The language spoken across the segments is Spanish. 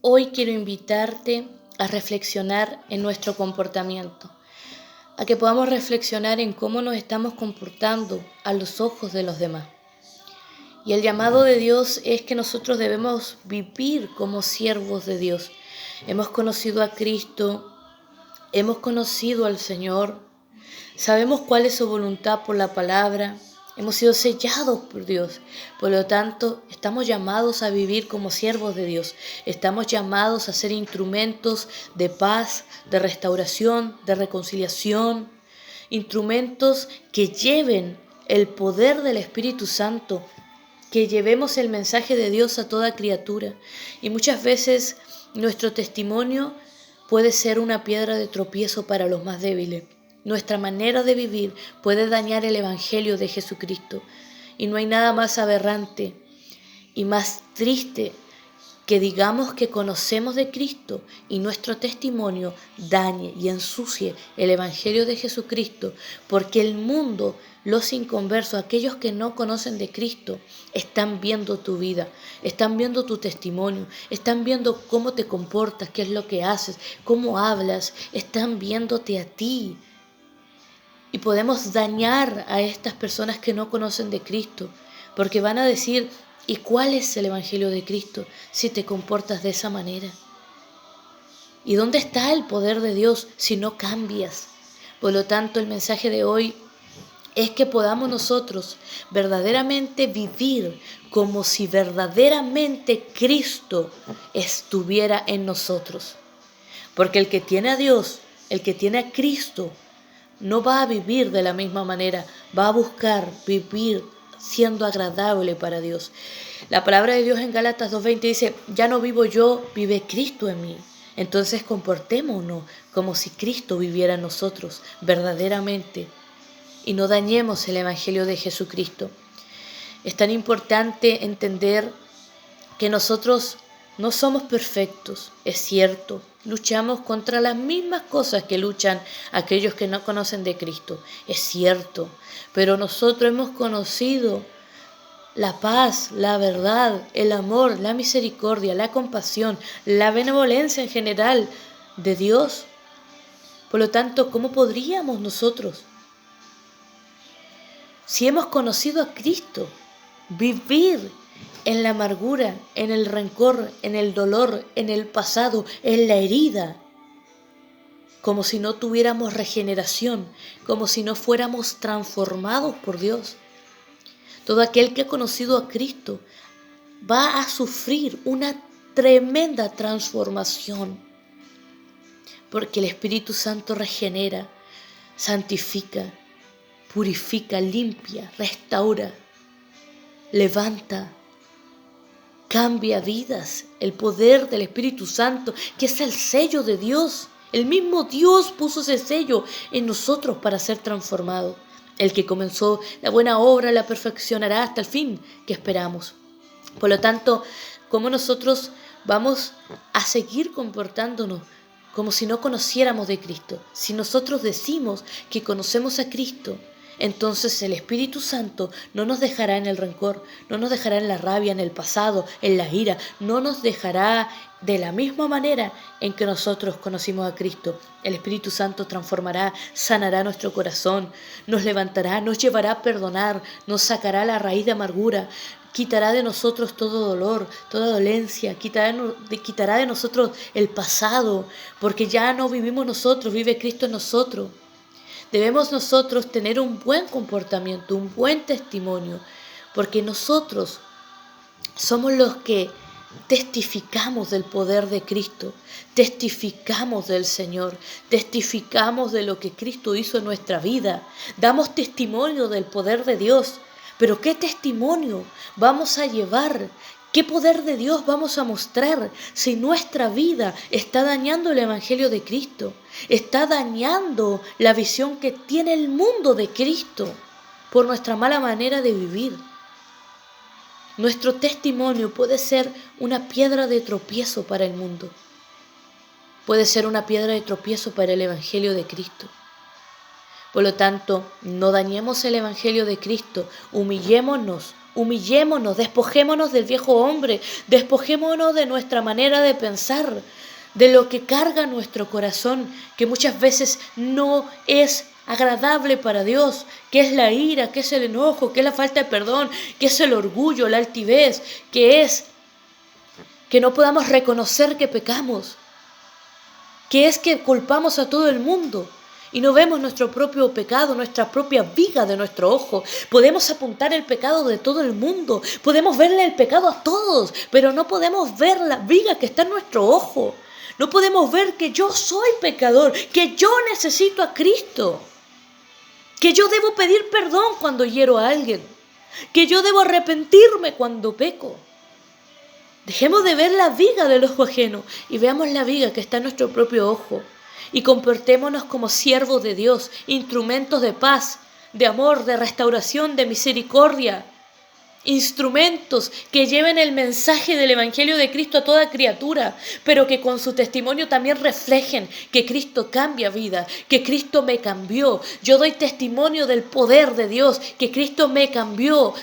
Hoy quiero invitarte a reflexionar en nuestro comportamiento, a que podamos reflexionar en cómo nos estamos comportando a los ojos de los demás. Y el llamado de Dios es que nosotros debemos vivir como siervos de Dios. Hemos conocido a Cristo, hemos conocido al Señor, sabemos cuál es su voluntad por la palabra, hemos sido sellados por Dios. Por lo tanto, estamos llamados a vivir como siervos de Dios. Estamos llamados a ser instrumentos de paz, de restauración, de reconciliación, instrumentos que lleven el poder del Espíritu Santo, que llevemos el mensaje de Dios a toda criatura. Y muchas veces nuestro testimonio puede ser una piedra de tropiezo para los más débiles. Nuestra manera de vivir puede dañar el Evangelio de Jesucristo. Y no hay nada más aberrante y más triste que digamos que conocemos de Cristo y nuestro testimonio dañe y ensucie el Evangelio de Jesucristo, porque el mundo, los inconversos, aquellos que no conocen de Cristo, están viendo tu vida, están viendo tu testimonio, están viendo cómo te comportas, qué es lo que haces, cómo hablas, están viéndote a ti. Y podemos dañar a estas personas que no conocen de Cristo, porque van a decir: ¿y cuál es el Evangelio de Cristo si te comportas de esa manera? ¿Y dónde está el poder de Dios si no cambias? Por lo tanto, el mensaje de hoy es que podamos nosotros verdaderamente vivir como si verdaderamente Cristo estuviera en nosotros. Porque el que tiene a Dios, el que tiene a Cristo, no va a vivir de la misma manera, va a buscar vivir siendo agradable para Dios. La palabra de Dios en Gálatas 2:20 dice: ya no vivo yo, vive Cristo en mí. Entonces comportémonos como si Cristo viviera en nosotros verdaderamente y no dañemos el Evangelio de Jesucristo. Es tan importante entender que nosotros no somos perfectos, es cierto. Luchamos contra las mismas cosas que luchan aquellos que no conocen de Cristo, es cierto. Pero nosotros hemos conocido la paz, la verdad, el amor, la misericordia, la compasión, la benevolencia en general de Dios. Por lo tanto, ¿cómo podríamos nosotros, si hemos conocido a Cristo, vivir en la amargura, en el rencor, en el dolor, en el pasado, en la herida, como si no tuviéramos regeneración, como si no fuéramos transformados por Dios? Todo aquel que ha conocido a Cristo va a sufrir una tremenda transformación, porque el Espíritu Santo regenera, santifica, purifica, limpia, restaura, levanta, cambia vidas. El poder del Espíritu Santo, que es el sello de Dios. El mismo Dios puso ese sello en nosotros para ser transformados. El que comenzó la buena obra la perfeccionará hasta el fin que esperamos. Por lo tanto, ¿cómo nosotros vamos a seguir comportándonos como si no conociéramos de Cristo? Si nosotros decimos que conocemos a Cristo, entonces el Espíritu Santo no nos dejará en el rencor, no nos dejará en la rabia, en el pasado, en la ira, no nos dejará de la misma manera en que nosotros conocimos a Cristo. El Espíritu Santo transformará, sanará nuestro corazón, nos levantará, nos llevará a perdonar, nos sacará la raíz de amargura, quitará de nosotros todo dolor, toda dolencia, quitará de nosotros el pasado, porque ya no vivimos nosotros, vive Cristo en nosotros. Debemos nosotros tener un buen comportamiento, un buen testimonio, porque nosotros somos los que testificamos del poder de Cristo, testificamos del Señor, testificamos de lo que Cristo hizo en nuestra vida, damos testimonio del poder de Dios. Pero ¿qué testimonio vamos a llevar? ¿Qué poder de Dios vamos a mostrar si nuestra vida está dañando el Evangelio de Cristo? Está dañando la visión que tiene el mundo de Cristo por nuestra mala manera de vivir. Nuestro testimonio puede ser una piedra de tropiezo para el mundo. Puede ser una piedra de tropiezo para el Evangelio de Cristo. Por lo tanto, no dañemos el Evangelio de Cristo, humillémonos Humillémonos, despojémonos del viejo hombre, despojémonos de nuestra manera de pensar, de lo que carga nuestro corazón, que muchas veces no es agradable para Dios, que es la ira, que es el enojo, que es la falta de perdón, que es el orgullo, la altivez, que es que no podamos reconocer que pecamos, que es que culpamos a todo el mundo y no vemos nuestro propio pecado, nuestra propia viga de nuestro ojo. Podemos apuntar el pecado de todo el mundo, podemos verle el pecado a todos, pero no podemos ver la viga que está en nuestro ojo. No podemos ver que yo soy pecador, que yo necesito a Cristo, que yo debo pedir perdón cuando hiero a alguien, que yo debo arrepentirme cuando peco. Dejemos de ver la viga del ojo ajeno y veamos la viga que está en nuestro propio ojo y comportémonos como siervos de Dios, instrumentos de paz, de amor, de restauración, de misericordia, instrumentos que lleven el mensaje del Evangelio de Cristo a toda criatura, pero que con su testimonio también reflejen que Cristo cambia vida, que Cristo me cambió. Yo doy testimonio del poder de Dios, que Cristo me cambió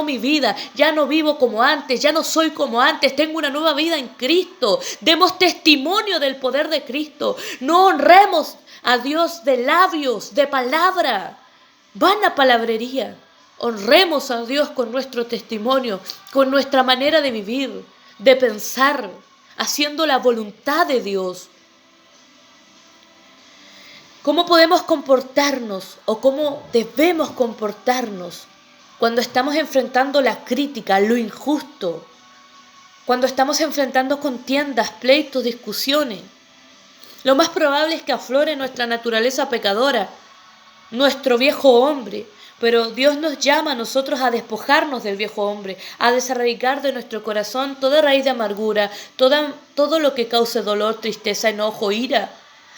mi vida. Ya no vivo como antes, ya no soy como antes, tengo una nueva vida en Cristo. Demos testimonio del poder de Cristo. No honremos a Dios de labios, de palabra, vana palabrería. Honremos a Dios con nuestro testimonio, con nuestra manera de vivir, de pensar, haciendo la voluntad de Dios. ¿Cómo podemos comportarnos o cómo debemos comportarnos cuando estamos enfrentando la crítica, lo injusto? Cuando estamos enfrentando contiendas, pleitos, discusiones. Lo más probable es que aflore nuestra naturaleza pecadora, nuestro viejo hombre. Pero Dios nos llama a nosotros a despojarnos del viejo hombre, a desarraigar de nuestro corazón toda raíz de amargura, todo lo que cause dolor, tristeza, enojo, ira,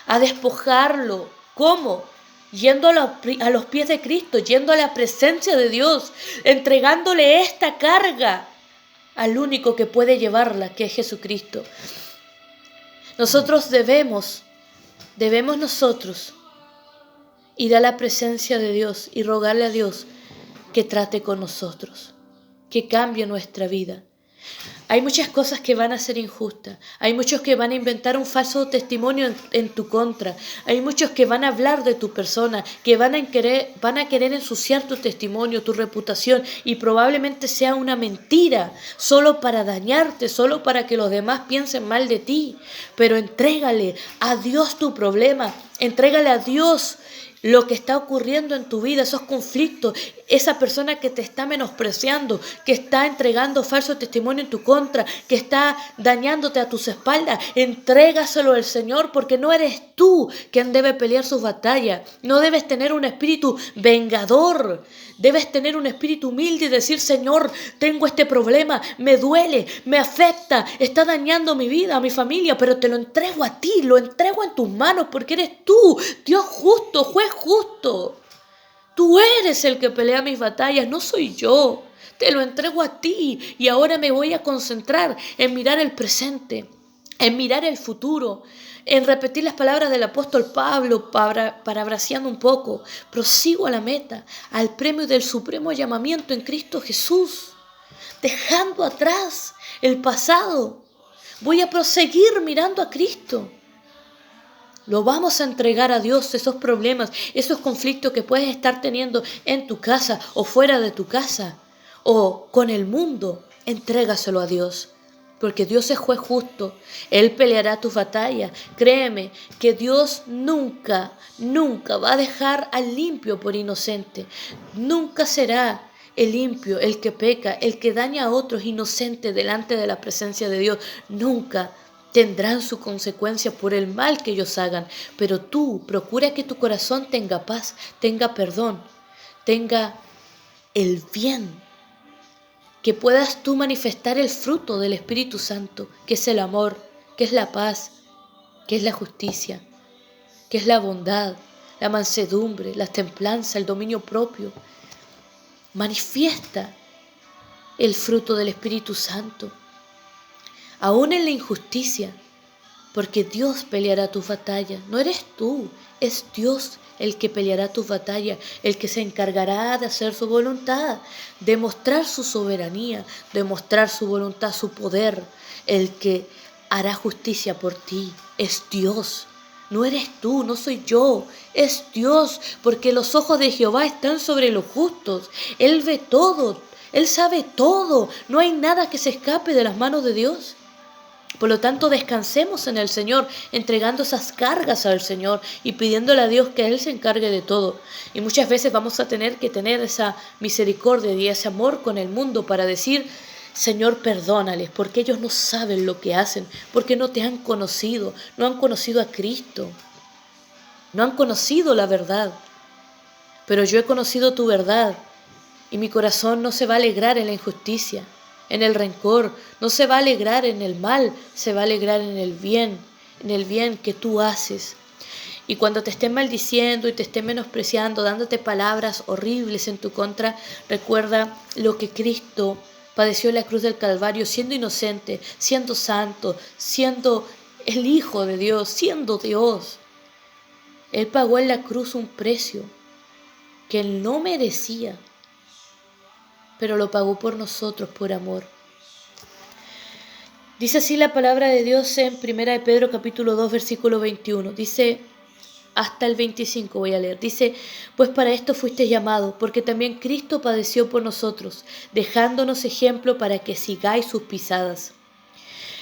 a despojarlo. ¿Cómo? Yendo a los pies de Cristo, yendo a la presencia de Dios, entregándole esta carga al único que puede llevarla, que es Jesucristo. Nosotros debemos nosotros ir a la presencia de Dios y rogarle a Dios que trate con nosotros, que cambie nuestra vida. Hay muchas cosas que van a ser injustas, hay muchos que van a inventar un falso testimonio en tu contra, hay muchos que van a hablar de tu persona, que van a querer ensuciar tu testimonio, tu reputación, y probablemente sea una mentira, solo para dañarte, solo para que los demás piensen mal de ti. Pero entrégale a Dios tu problema, entrégale a Dios lo que está ocurriendo en tu vida, esos conflictos, esa persona que te está menospreciando, que está entregando falso testimonio en tu contra, que está dañándote a tus espaldas, entrégaselo al Señor, porque no eres tú quien debe pelear sus batallas. No debes tener un espíritu vengador, debes tener un espíritu humilde y decir: Señor, tengo este problema, me duele, me afecta, está dañando mi vida, mi familia, pero te lo entrego a ti, lo entrego en tus manos, porque eres tú, Dios justo, juez justo. Tú eres el que pelea mis batallas, no soy yo. Te lo entrego a ti y ahora me voy a concentrar en mirar el presente, en mirar el futuro, en repetir las palabras del apóstol Pablo, parafraseando un poco. Prosigo a la meta, al premio del supremo llamamiento en Cristo Jesús, dejando atrás el pasado. Voy a proseguir mirando a Cristo. Lo vamos a entregar a Dios, esos problemas, esos conflictos que puedes estar teniendo en tu casa o fuera de tu casa o con el mundo. Entrégaselo a Dios, porque Dios es juez justo. Él peleará tus batallas. Créeme que Dios nunca va a dejar al limpio por inocente. Nunca será el limpio, el que peca, el que daña a otros inocente delante de la presencia de Dios. Nunca tendrán su consecuencia por el mal que ellos hagan, pero tú procura que tu corazón tenga paz, tenga perdón, tenga el bien, que puedas tú manifestar el fruto del Espíritu Santo, que es el amor, que es la paz, que es la justicia, que es la bondad, la mansedumbre, la templanza, el dominio propio. Manifiesta el fruto del Espíritu Santo. Aún en la injusticia, porque Dios peleará tu batalla. No eres tú, es Dios el que peleará tu batalla, el que se encargará de hacer su voluntad, de mostrar su soberanía, de mostrar su voluntad, su poder. El que hará justicia por ti es Dios. No eres tú, no soy yo, es Dios, porque los ojos de Jehová están sobre los justos. Él ve todo, Él sabe todo, no hay nada que se escape de las manos de Dios. Por lo tanto, descansemos en el Señor, entregando esas cargas al Señor y pidiéndole a Dios que Él se encargue de todo. Y muchas veces vamos a tener que tener esa misericordia y ese amor con el mundo para decir: Señor, perdónales, porque ellos no saben lo que hacen, porque no te han conocido, no han conocido a Cristo, no han conocido la verdad. Pero yo he conocido tu verdad y mi corazón no se va a alegrar en la injusticia, en el rencor, no se va a alegrar en el mal, se va a alegrar en el bien que tú haces. Y cuando te estén maldiciendo y te estén menospreciando, dándote palabras horribles en tu contra, recuerda lo que Cristo padeció en la cruz del Calvario, siendo inocente, siendo santo, siendo el Hijo de Dios, siendo Dios. Él pagó en la cruz un precio que Él no merecía, pero lo pagó por nosotros por amor. Dice así la palabra de Dios en 1 de Pedro capítulo 2 versículo 21. Dice hasta el 25 voy a leer. Dice: pues para esto fuiste llamado, porque también Cristo padeció por nosotros, dejándonos ejemplo para que sigáis sus pisadas,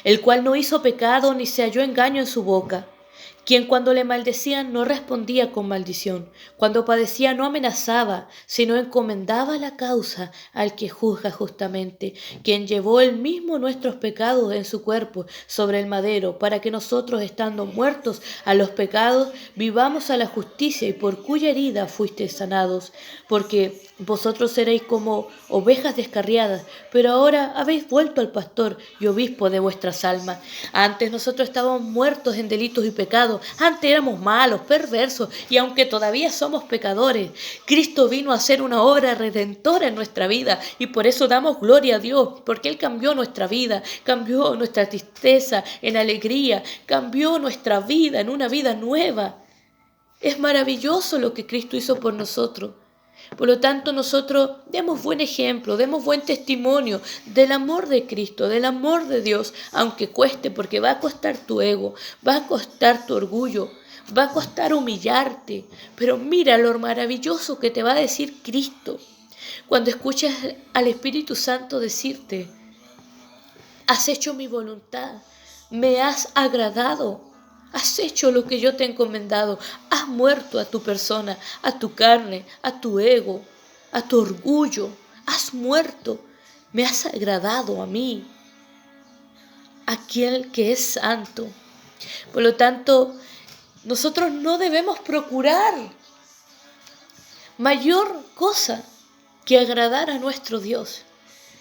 el cual no hizo pecado ni se halló engaño en su boca, quien cuando le maldecían no respondía con maldición, cuando padecía no amenazaba, sino encomendaba la causa al que juzga justamente, quien llevó él mismo nuestros pecados en su cuerpo sobre el madero, para que nosotros, estando muertos a los pecados, vivamos a la justicia, y por cuya herida fuisteis sanados. Porque vosotros seréis como ovejas descarriadas, pero ahora habéis vuelto al pastor y obispo de vuestras almas. Antes nosotros estábamos muertos en delitos y pecados, antes éramos malos, perversos, y aunque todavía somos pecadores, Cristo vino a hacer una obra redentora en nuestra vida, y por eso damos gloria a Dios, porque Él cambió nuestra vida, cambió nuestra tristeza en alegría, cambió nuestra vida en una vida nueva. Es maravilloso lo que Cristo hizo por nosotros. Por lo tanto, nosotros demos buen ejemplo, demos buen testimonio del amor de Cristo, del amor de Dios, aunque cueste, porque va a costar tu ego, va a costar tu orgullo, va a costar humillarte. Pero mira lo maravilloso que te va a decir Cristo cuando escuchas al Espíritu Santo decirte: has hecho mi voluntad, me has agradado. Has hecho lo que yo te he encomendado. Has muerto a tu persona, a tu carne, a tu ego, a tu orgullo. Has muerto. Me has agradado a mí, aquel que es santo. Por lo tanto, nosotros no debemos procurar mayor cosa que agradar a nuestro Dios.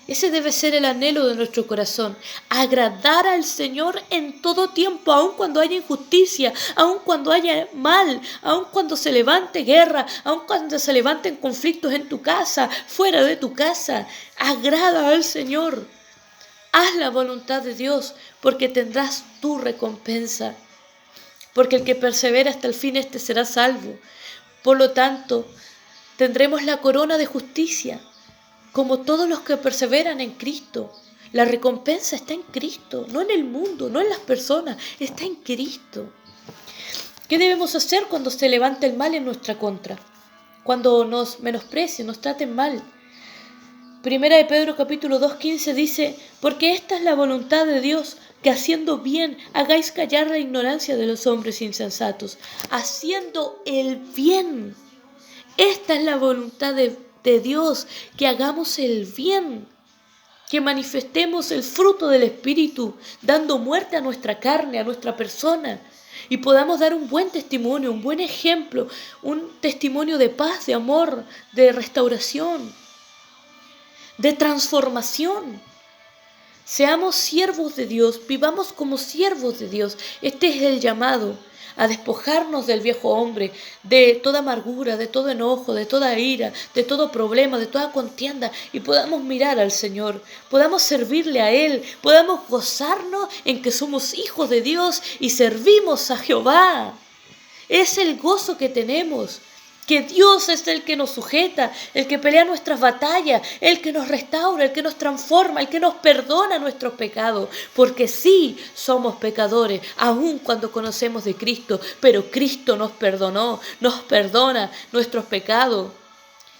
Ese debe ser el anhelo de nuestro corazón, agradar al Señor en todo tiempo, aun cuando haya injusticia, aun cuando haya mal, aun cuando se levante guerra, aun cuando se levanten conflictos en tu casa, fuera de tu casa. Agrada al Señor, haz la voluntad de Dios, porque tendrás tu recompensa, porque el que persevera hasta el fin, este será salvo. Por lo tanto, tendremos la corona de justicia, como todos los que perseveran en Cristo. La recompensa está en Cristo, no en el mundo, no en las personas, está en Cristo. ¿Qué debemos hacer cuando se levante el mal en nuestra contra? Cuando nos menosprecien, nos traten mal. Primera de Pedro capítulo 2:15 dice: porque esta es la voluntad de Dios, que haciendo bien hagáis callar la ignorancia de los hombres insensatos. Haciendo el bien. Esta es la voluntad de Dios, que hagamos el bien, que manifestemos el fruto del Espíritu, dando muerte a nuestra carne, a nuestra persona, y podamos dar un buen testimonio, un buen ejemplo, un testimonio de paz, de amor, de restauración, de transformación. Seamos siervos de Dios, vivamos como siervos de Dios. Este es el llamado a despojarnos del viejo hombre, de toda amargura, de todo enojo, de toda ira, de todo problema, de toda contienda, y podamos mirar al Señor, podamos servirle a Él, podamos gozarnos en que somos hijos de Dios y servimos a Jehová. Es el gozo que tenemos. Que Dios es el que nos sujeta, el que pelea nuestras batallas, el que nos restaura, el que nos transforma, el que nos perdona nuestros pecados. Porque sí somos pecadores, aun cuando conocemos de Cristo, pero Cristo nos perdonó, nos perdona nuestros pecados.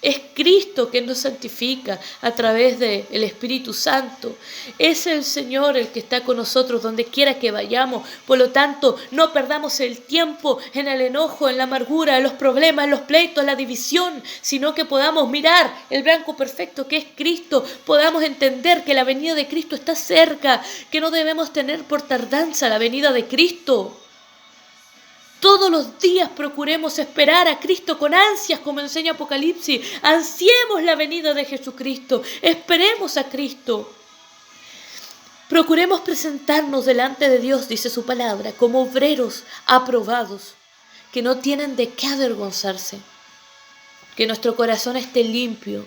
Es Cristo quien nos santifica a través del Espíritu Santo. Es el Señor el que está con nosotros donde quiera que vayamos. Por lo tanto, no perdamos el tiempo en el enojo, en la amargura, en los problemas, en los pleitos, en la división, sino que podamos mirar el blanco perfecto que es Cristo. Podamos entender que la venida de Cristo está cerca, que no debemos tener por tardanza la venida de Cristo. Todos los días procuremos esperar a Cristo con ansias, como enseña Apocalipsis. Ansiemos la venida de Jesucristo. Esperemos a Cristo. Procuremos presentarnos delante de Dios, dice su palabra, como obreros aprobados, que no tienen de qué avergonzarse. Que nuestro corazón esté limpio.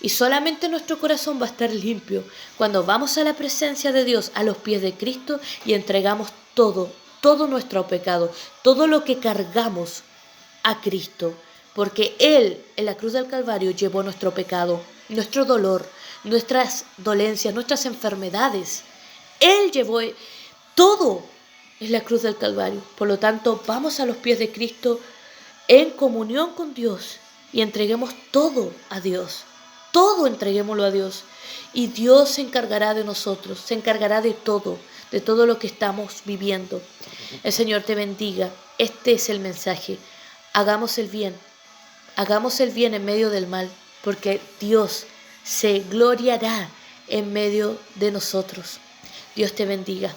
Y solamente nuestro corazón va a estar limpio cuando vamos a la presencia de Dios, a los pies de Cristo, y entregamos todo nuestro pecado, todo lo que cargamos a Cristo, porque Él en la cruz del Calvario llevó nuestro pecado, nuestro dolor, nuestras dolencias, nuestras enfermedades. Él llevó todo en la cruz del Calvario. Por lo tanto, vamos a los pies de Cristo en comunión con Dios y entreguemos todo a Dios. Todo entreguémoslo a Dios y Dios se encargará de nosotros, se encargará de todo lo que estamos viviendo. El Señor te bendiga. Este es el mensaje. Hagamos el bien en medio del mal, porque Dios se gloriará en medio de nosotros. Dios te bendiga.